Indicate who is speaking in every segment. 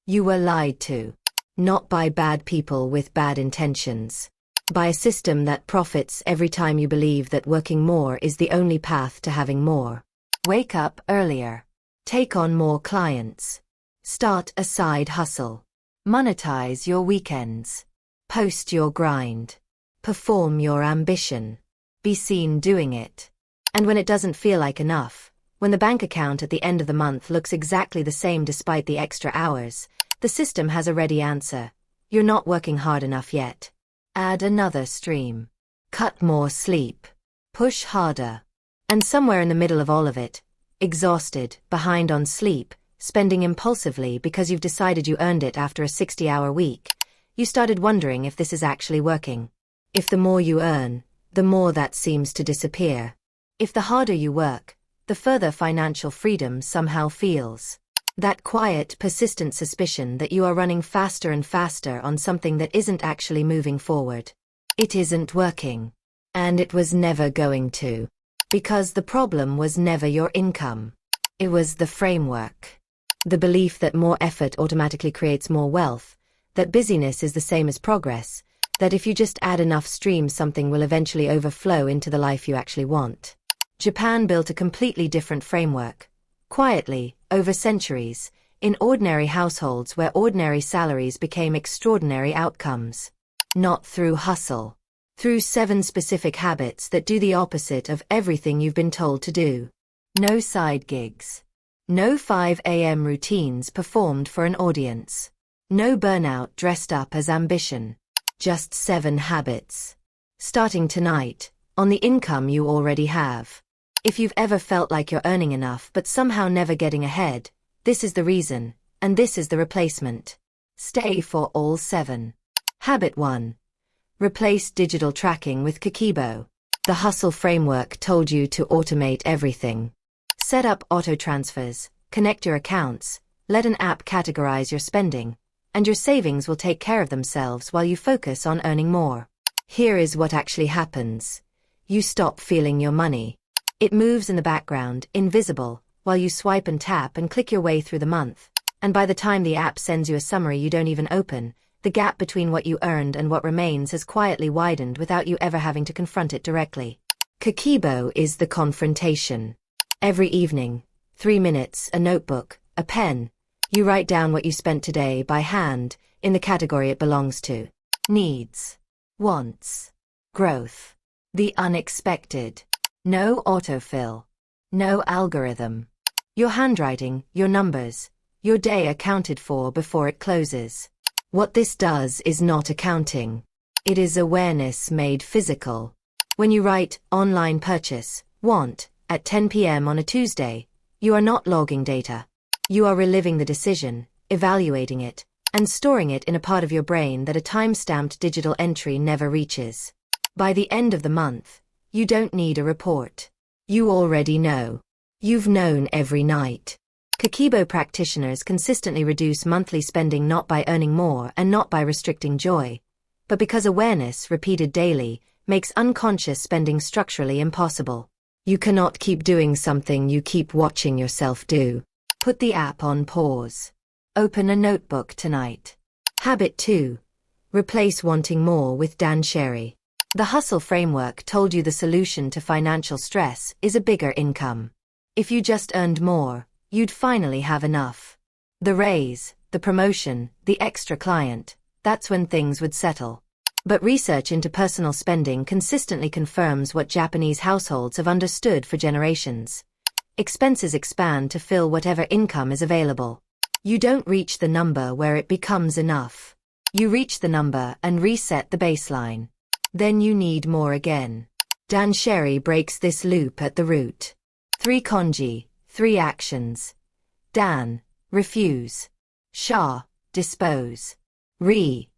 Speaker 1: You were lied to. Not by bad people with bad intentions. By a system that profits every time you believe that working more is the only path to having more. Wake up earlier. Take on more clients. Start a side hustle. Monetize your weekends. Post your grind. Perform your ambition. Be seen doing it. And when it doesn't feel like enough, when the bank account at the end of the month looks exactly the same despite the extra hours, the system has a ready answer. You're not working hard enough yet. Add another stream. Cut more sleep. Push harder. And somewhere in the middle of all of it, exhausted, behind on sleep, spending impulsively because you've decided you earned it after a 60-hour week, you started wondering if this is actually working. If the more you earn, the more that seems to disappear. If the harder you work, the further financial freedom somehow feels. That quiet, persistent suspicion that you are running faster and faster on something that isn't actually moving forward. It isn't working. And it was never going to. Because the problem was never your income. It was the framework. The belief that more effort automatically creates more wealth, that busyness is the same as progress, that if you just add enough streams something will eventually overflow into the life you actually want. Japan built a completely different framework. Quietly, over centuries, in ordinary households where ordinary salaries became extraordinary outcomes. Not through hustle. Through 7 specific habits that do the opposite of everything you've been told to do. No side gigs. No 5 a.m. routines performed for an audience. No burnout dressed up as ambition. Just 7 habits. Starting tonight, on the income you already have. If you've ever felt like you're earning enough but somehow never getting ahead, this is the reason, and this is the replacement. Stay for all 7. Habit 1. Replace digital tracking with Kakeibo. The hustle framework told you to automate everything. Set up auto transfers, connect your accounts, let an app categorize your spending, and your savings will take care of themselves while you focus on earning more. Here is what actually happens. You stop feeling your money. It moves in the background, invisible, while you swipe and tap and click your way through the month. And by the time the app sends you a summary you don't even open, the gap between what you earned and what remains has quietly widened without you ever having to confront it directly. Kakeibo is the confrontation. Every evening, 3 minutes, a notebook, a pen, you write down what you spent today by hand, in the category it belongs to. Needs. Wants. Growth. The unexpected. No autofill. No algorithm. Your handwriting, your numbers, your day accounted for before it closes. What this does is not accounting. It is awareness made physical. When you write online purchase, want, at 10 p.m. on a Tuesday, you are not logging data. You are reliving the decision, evaluating it, and storing it in a part of your brain that a time-stamped digital entry never reaches. By the end of the month, you don't need a report. You already know. You've known every night. Kakeibo practitioners consistently reduce monthly spending not by earning more and not by restricting joy, but because awareness, repeated daily, makes unconscious spending structurally impossible. You cannot keep doing something you keep watching yourself do. Put the app on pause. Open a notebook tonight. Habit 2. Replace wanting more with Dan Sherry. The hustle framework told you the solution to financial stress is a bigger income. If you just earned more, you'd finally have enough. The raise, the promotion, the extra client, that's when things would settle. But research into personal spending consistently confirms what Japanese households have understood for generations. Expenses expand to fill whatever income is available. You don't reach the number where it becomes enough. You reach the number and reset the baseline. Then you need more again. Dan Sherry breaks this loop at the root. 3 kanji, 3 actions. Dan, refuse. Sha, dispose. Re,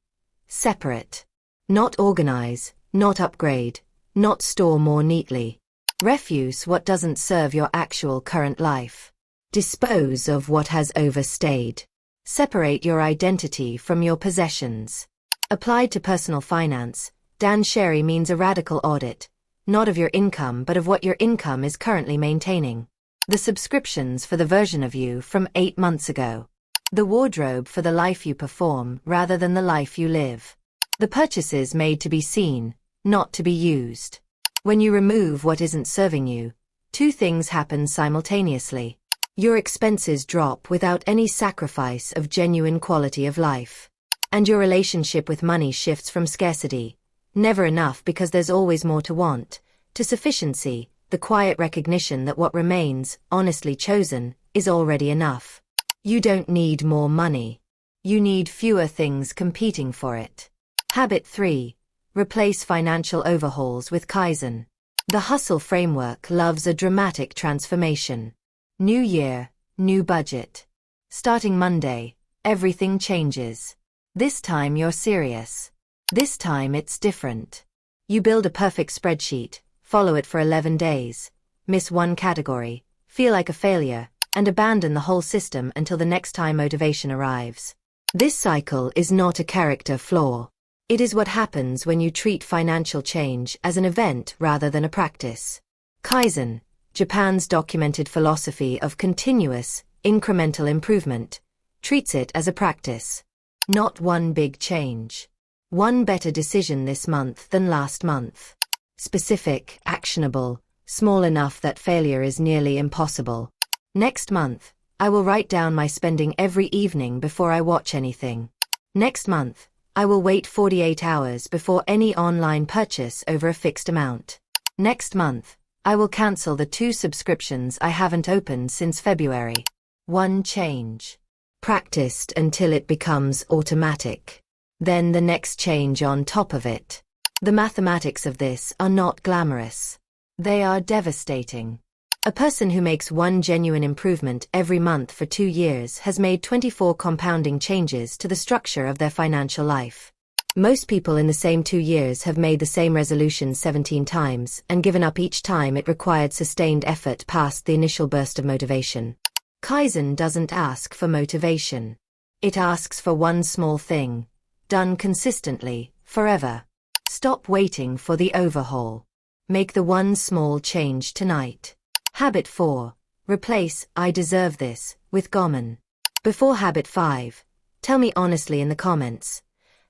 Speaker 1: separate. Not organize, not upgrade, not store more neatly. Refuse what doesn't serve your actual current life. Dispose of what has overstayed. Separate your identity from your possessions. Applied to personal finance, Dan Sherry means a radical audit, not of your income but of what your income is currently maintaining. The subscriptions for the version of you from 8 months ago. The wardrobe for the life you perform rather than the life you live. The purchases made to be seen, not to be used. When you remove what isn't serving you, two things happen simultaneously. Your expenses drop without any sacrifice of genuine quality of life. And your relationship with money shifts from scarcity, never enough because there's always more to want, to sufficiency, the quiet recognition that what remains, honestly chosen, is already enough. You don't need more money. You need fewer things competing for it. Habit 3. Replace financial overhauls with Kaizen. The hustle framework loves a dramatic transformation. New year, new budget. Starting Monday, everything changes. This time you're serious. This time it's different. You build a perfect spreadsheet, follow it for 11 days, miss one category, feel like a failure, and abandon the whole system until the next time motivation arrives. This cycle is not a character flaw. It is what happens when you treat financial change as an event rather than a practice. Kaizen, Japan's documented philosophy of continuous, incremental improvement, treats it as a practice. Not one big change. One better decision this month than last month. Specific, actionable, small enough that failure is nearly impossible. Next month, I will write down my spending every evening before I watch anything. Next month, I will wait 48 hours before any online purchase over a fixed amount. Next month, I will cancel the 2 subscriptions I haven't opened since February. One change. Practiced until it becomes automatic. Then the next change on top of it. The mathematics of this are not glamorous. They are devastating. A person who makes one genuine improvement every month for 2 years has made 24 compounding changes to the structure of their financial life. Most people in the same 2 years have made the same resolution 17 times and given up each time it required sustained effort past the initial burst of motivation. Kaizen doesn't ask for motivation. It asks for one small thing, done consistently, forever. Stop waiting for the overhaul. Make the one small change tonight. Habit 4. Replace "I deserve this" with Gaman. Before Habit 5, tell me honestly in the comments,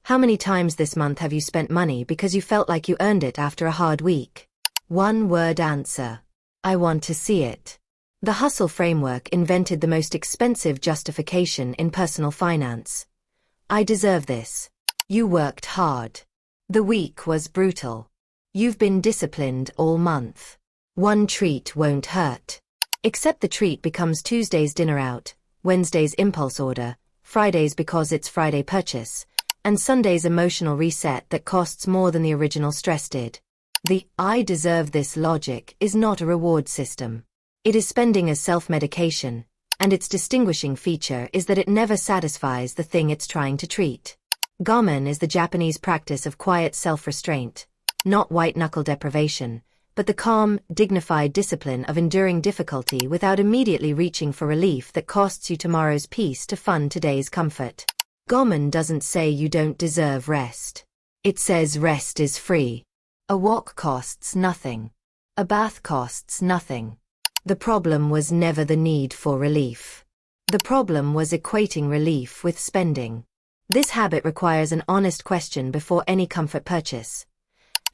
Speaker 1: how many times this month have you spent money because you felt like you earned it after a hard week? One-word answer. I want to see it. The hustle framework invented the most expensive justification in personal finance. I deserve this. You worked hard. The week was brutal. You've been disciplined all month. One treat won't hurt. Except the treat becomes Tuesday's dinner out, Wednesday's impulse order, Friday's because it's Friday purchase, and Sunday's emotional reset that costs more than the original stress did. The "I deserve this" logic is not a reward system. It is spending as self-medication, and its distinguishing feature is that it never satisfies the thing it's trying to treat. Gaman is the Japanese practice of quiet self-restraint, not white-knuckle deprivation, but the calm, dignified discipline of enduring difficulty without immediately reaching for relief that costs you tomorrow's peace to fund today's comfort. Gaman doesn't say you don't deserve rest. It says rest is free. A walk costs nothing. A bath costs nothing. The problem was never the need for relief. The problem was equating relief with spending. This habit requires an honest question before any comfort purchase.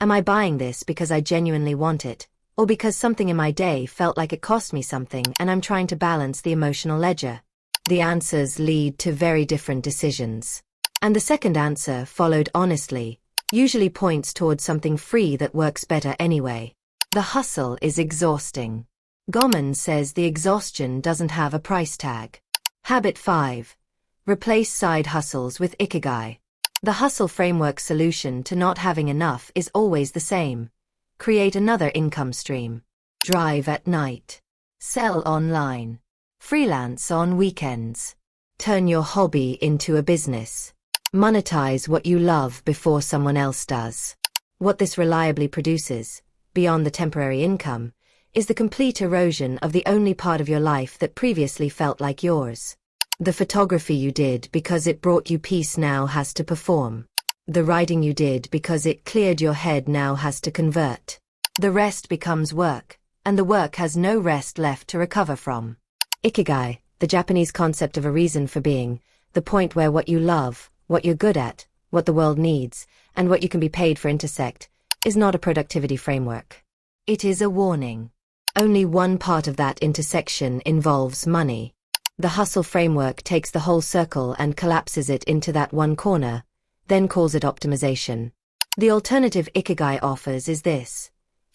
Speaker 1: Am I buying this because I genuinely want it, or because something in my day felt like it cost me something and I'm trying to balance the emotional ledger? The answers lead to very different decisions. And the second answer, followed honestly, usually points towards something free that works better anyway. The hustle is exhausting. Gaman says the exhaustion doesn't have a price tag. Habit 5. Replace side hustles with ikigai. The hustle framework solution to not having enough is always the same. Create another income stream. Drive at night. Sell online. Freelance on weekends. Turn your hobby into a business. Monetize what you love before someone else does. What this reliably produces, beyond the temporary income, is the complete erosion of the only part of your life that previously felt like yours. The photography you did because it brought you peace now has to perform. The writing you did because it cleared your head now has to convert. The rest becomes work, and the work has no rest left to recover from. Ikigai, the Japanese concept of a reason for being, the point where what you love, what you're good at, what the world needs, and what you can be paid for intersect, is not a productivity framework. It is a warning. Only one part of that intersection involves money. The hustle framework takes the whole circle and collapses it into that one corner, then calls it optimization. The alternative Ikigai offers is this.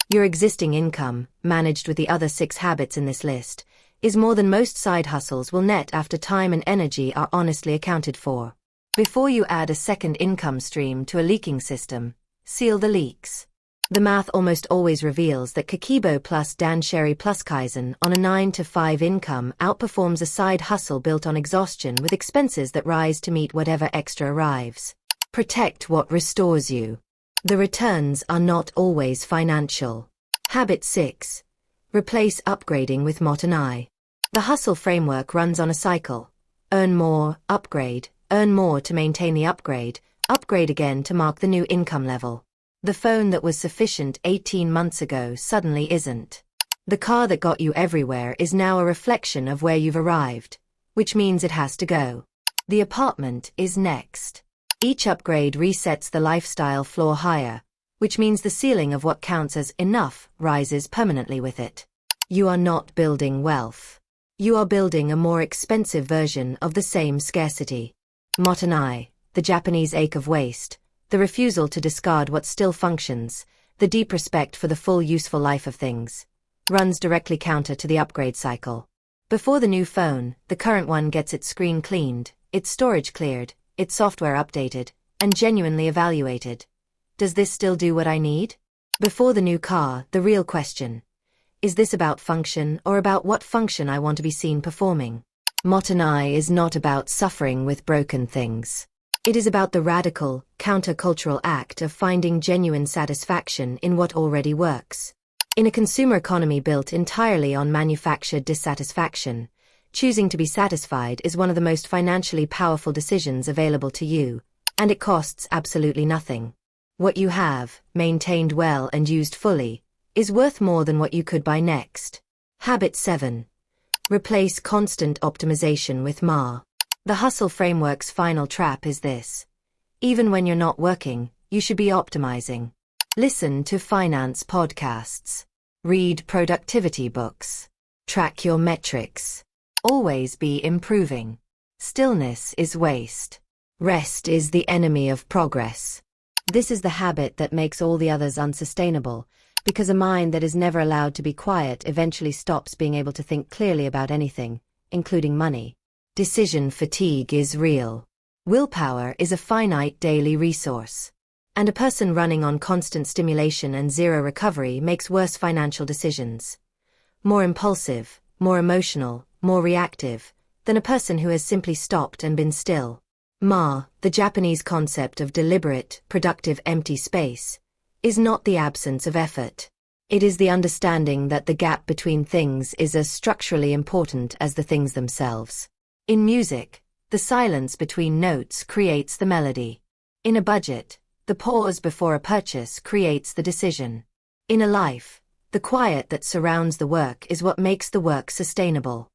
Speaker 1: Your existing income, managed with the other 6 habits in this list, is more than most side hustles will net after time and energy are honestly accounted for. Before you add a second income stream to a leaking system, seal the leaks. The math almost always reveals that Kakeibo plus Dansheri plus Kaizen on a 9-to-5 income outperforms a side hustle built on exhaustion with expenses that rise to meet whatever extra arrives. Protect what restores you. The returns are not always financial. Habit 6. Replace upgrading with Motonai. The hustle framework runs on a cycle. Earn more, upgrade, earn more to maintain the upgrade, upgrade again to mark the new income level. The phone that was sufficient 18 months ago suddenly isn't. The car that got you everywhere is now a reflection of where you've arrived, which means it has to go. The apartment is next. Each upgrade resets the lifestyle floor higher, which means the ceiling of what counts as enough rises permanently with it. You are not building wealth. You are building a more expensive version of the same scarcity. Motonai, the Japanese ache of waste, the refusal to discard what still functions, the deep respect for the full useful life of things, runs directly counter to the upgrade cycle. Before the new phone, the current one gets its screen cleaned, its storage cleared, its software updated, and genuinely evaluated. Does this still do what I need? Before the new car, the real question. Is this about function or about what function I want to be seen performing? Motonai is not about suffering with broken things. It is about the radical, countercultural act of finding genuine satisfaction in what already works. In a consumer economy built entirely on manufactured dissatisfaction, choosing to be satisfied is one of the most financially powerful decisions available to you, and it costs absolutely nothing. What you have, maintained well and used fully, is worth more than what you could buy next. Habit 7. Replace constant optimization with MA. The hustle framework's final trap is this. Even when you're not working, you should be optimizing. Listen to finance podcasts. Read productivity books. Track your metrics. Always be improving. Stillness is waste. Rest is the enemy of progress. This is the habit that makes all the others unsustainable, because a mind that is never allowed to be quiet eventually stops being able to think clearly about anything, including money. Decision fatigue is real. Willpower is a finite daily resource. And a person running on constant stimulation and zero recovery makes worse financial decisions. More impulsive, more emotional, more reactive, than a person who has simply stopped and been still. Ma, the Japanese concept of deliberate, productive empty space, is not the absence of effort. It is the understanding that the gap between things is as structurally important as the things themselves. In music, the silence between notes creates the melody. In a budget, the pause before a purchase creates the decision. In a life, the quiet that surrounds the work is what makes the work sustainable.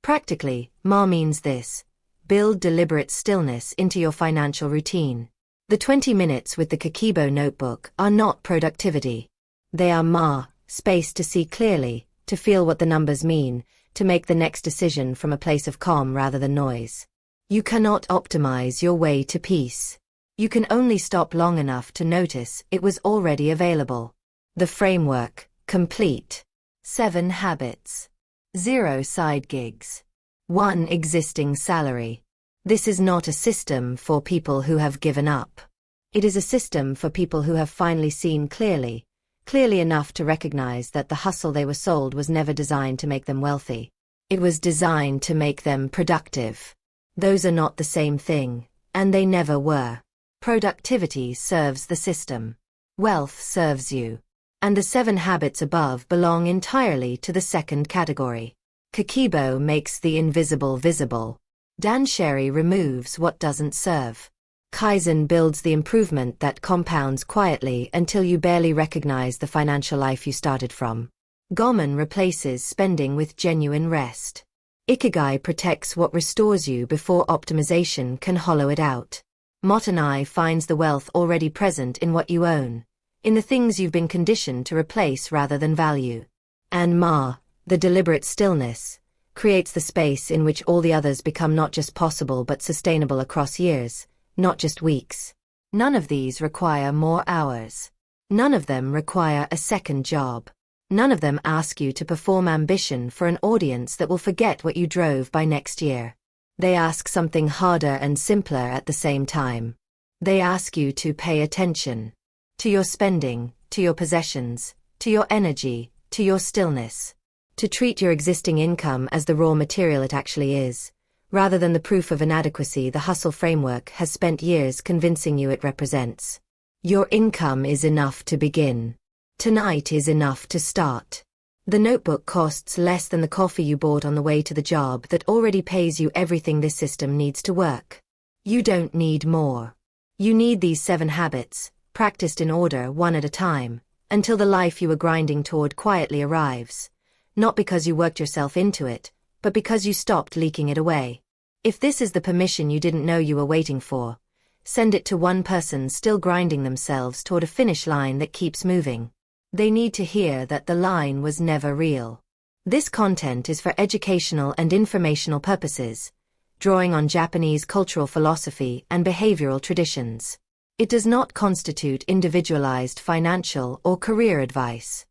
Speaker 1: Practically, Ma means this. Build deliberate stillness into your financial routine. The 20 minutes with the Kakeibo notebook are not productivity. They are Ma, space to see clearly, to feel what the numbers mean, to make the next decision from a place of calm rather than noise. You cannot optimize your way to peace. You can only stop long enough to notice it was already available. The framework, complete. 7 habits. 0 side gigs. 1 existing salary. This is not a system for people who have given up. It is a system for people who have finally seen clearly enough to recognize that the hustle they were sold was never designed to make them wealthy. It was designed to make them productive. Those are not the same thing, and they never were. Productivity serves the system. Wealth serves you. And the 7 habits above belong entirely to the second category. Kakeibo makes the invisible visible. Dansheri removes what doesn't serve. Kaizen builds the improvement that compounds quietly until you barely recognize the financial life you started from. Gaman replaces spending with genuine rest. Ikigai protects what restores you before optimization can hollow it out. Motonai finds the wealth already present in what you own, in the things you've been conditioned to replace rather than value. And Ma, the deliberate stillness, creates the space in which all the others become not just possible but sustainable across years, not just weeks. None of these require more hours. None of them require a second job. None of them ask you to perform ambition for an audience that will forget what you drove by next year. They ask something harder and simpler at the same time. They ask you to pay attention. To your spending, to your possessions, to your energy, to your stillness. To treat your existing income as the raw material it actually is, rather than the proof of inadequacy the hustle framework has spent years convincing you it represents. Your income is enough to begin. Tonight is enough to start. The notebook costs less than the coffee you bought on the way to the job that already pays you everything this system needs to work. You don't need more. You need these 7 habits, practiced in order one at a time, until the life you were grinding toward quietly arrives. Not because you worked yourself into it, but because you stopped leaking it away. If this is the permission you didn't know you were waiting for, send it to one person still grinding themselves toward a finish line that keeps moving. They need to hear that the line was never real. This content is for educational and informational purposes, drawing on Japanese cultural philosophy and behavioral traditions. It does not constitute individualized financial or career advice.